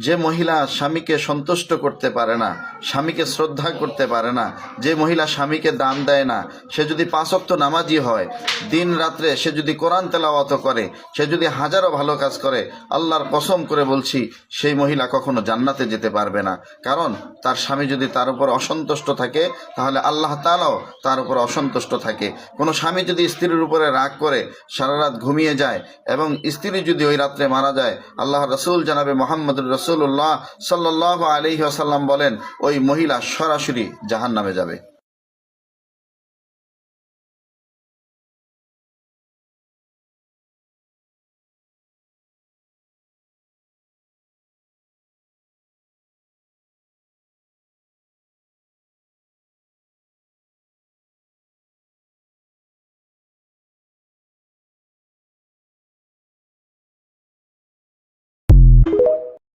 যে মহিলা স্বামীকে সন্তুষ্ট করতে পারে না, স্বামীকে শ্রদ্ধা করতে পারে না, যে মহিলা স্বামীকে দাম দেয় না, সে যদি 5 ওয়াক্ত নামাজি হয়, দিন রাত্রে সে যদি কোরআন তেলাওয়াত করে, সে যদি হাজারো ভালো কাজ করে, আল্লাহর কসম করে বলছি সেই মহিলা কখনো জান্নাতে যেতে পারবে না। কারণ তার স্বামী যদি তার উপর অসন্তুষ্ট থাকে, তাহলে আল্লাহ তাআলাও তার উপর অসন্তুষ্ট থাকে। কোনো স্বামী যদি স্ত্রীর উপরে রাগ করে সারা রাত ঘুমিয়ে যায় এবং স্ত্রী যদি ওই রাত্রে মারা যায়, আল্লাহ রাসূল জনাবে মুহাম্মদুর রাসূলুল্লাহ সাল্লাল্লাহু আলাইহি ওয়াসাল্লাম বলেন ওই মহিলা সরাসরি জাহান্নামে যাবে।